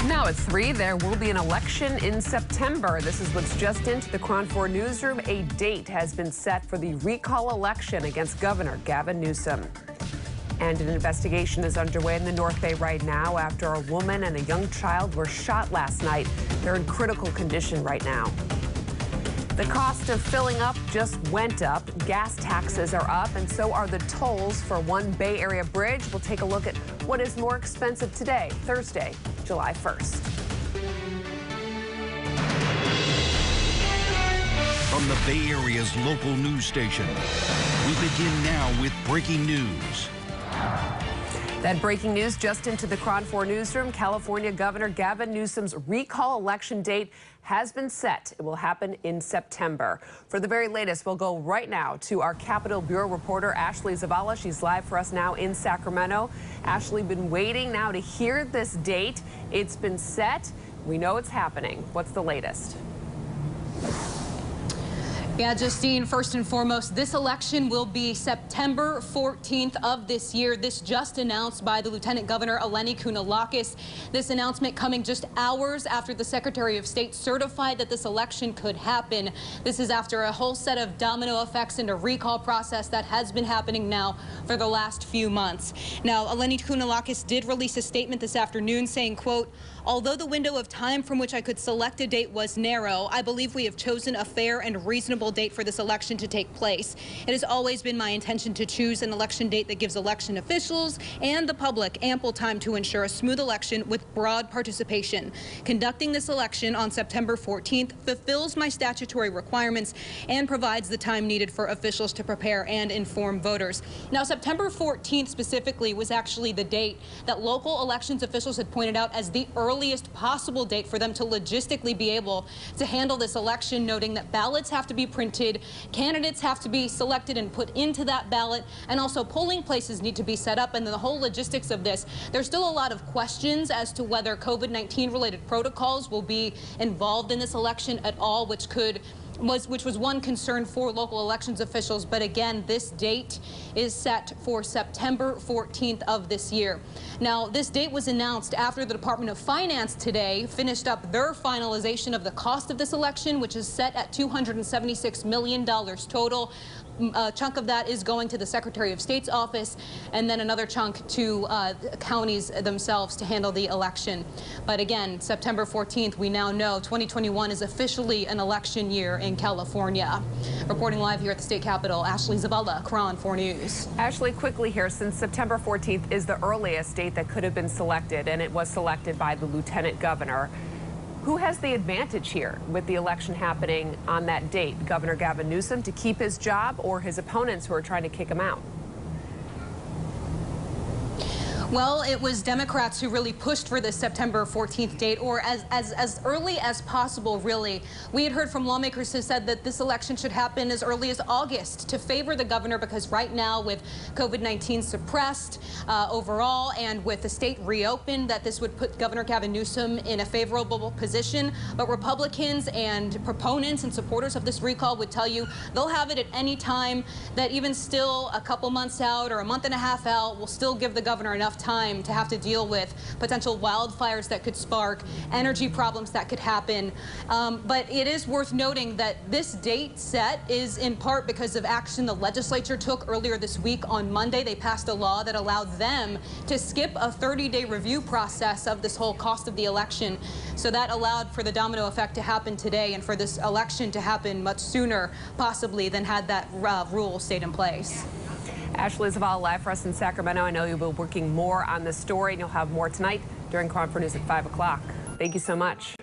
Now at 3, there will be an election in September. This is what's just into the KRON 4 newsroom. A date has been set for the recall election against Governor Gavin Newsom. And an investigation is underway in the North Bay right now after a woman and a young child were shot last night. They're in critical condition right now. The cost of filling up just went up. Gas taxes are up, and so are the tolls for one Bay Area bridge. We'll take a look at what is more expensive today, Thursday, July 1st. From the Bay Area's local news station, we begin now with breaking news. That breaking news just into the KRON 4 newsroom. California Governor Gavin Newsom's recall election date has been set. It will happen in September. For the very latest, we'll go right now to our Capitol Bureau reporter, Ashley Zavala. She's live for us now in Sacramento. Ashley, been waiting now to hear this date. It's been set. We know it's happening. What's the latest? Yeah, Justine, first and foremost, this election will be September 14th of this year. This just announced by the Lieutenant Governor Eleni Kounalakis. This announcement coming just hours after the Secretary of State certified that this election could happen. This is after a whole set of domino effects and a recall process that has been happening now for the last few months. Now, Eleni Kounalakis did release a statement this afternoon saying, quote, "Although the window of time from which I could select a date was narrow, I believe we have chosen a fair and reasonable date for this election to take place. It has always been my intention to choose an election date that gives election officials and the public ample time to ensure a smooth election with broad participation. Conducting this election on September 14th fulfills my statutory requirements and provides the time needed for officials to prepare and inform voters." Now, September 14th specifically was actually the date that local elections officials had pointed out as the earliest possible date for them to logistically be able to handle this election, noting that ballots have to be printed, candidates have to be selected and put into that ballot, and also polling places need to be set up, and the whole logistics of this. There's still a lot of questions as to whether COVID-19 related protocols will be involved in this election at all, which was one concern for local elections officials. But again, this date is set for September 14th of this year. Now, this date was announced after the Department of Finance today finished up their finalization of the cost of this election, which is set at $276 million total. A chunk of that is going to the Secretary of State's office, and then another chunk to counties themselves to handle the election. But again, September 14th, we now know 2021 is officially an election year in California. Reporting live here at the state capitol, Ashley Zavala, KRON 4 News. Ashley, quickly here, since September 14th is the earliest date that could have been selected, and it was selected by the Lieutenant Governor, who has the advantage here with the election happening on that date? Governor Gavin Newsom to keep his job, or his opponents who are trying to kick him out? Well, it was Democrats who really pushed for this September 14th date, or as early as possible, really. We had heard from lawmakers who said that this election should happen as early as August to favor the governor, because right now, with COVID-19 suppressed overall and with the state reopened, that this would put Governor Gavin Newsom in a favorable position. But Republicans and proponents and supporters of this recall would tell you they'll have it at any time, that even still a couple months out or a month and a half out will still give the governor enough time to have to deal with potential wildfires that could spark, energy problems that could happen. But it is worth noting that this date set is in part because of action the legislature took earlier this week. On Monday, they passed a law that allowed them to skip a 30-day review process of this whole cost of the election. So that allowed for the domino effect to happen today and for this election to happen much sooner, possibly, than had that rule stayed in place. Ashley Zavala live for us in Sacramento. I know you'll be working more on this story, and you'll have more tonight during KRON 4 News at 5 o'clock. Thank you so much.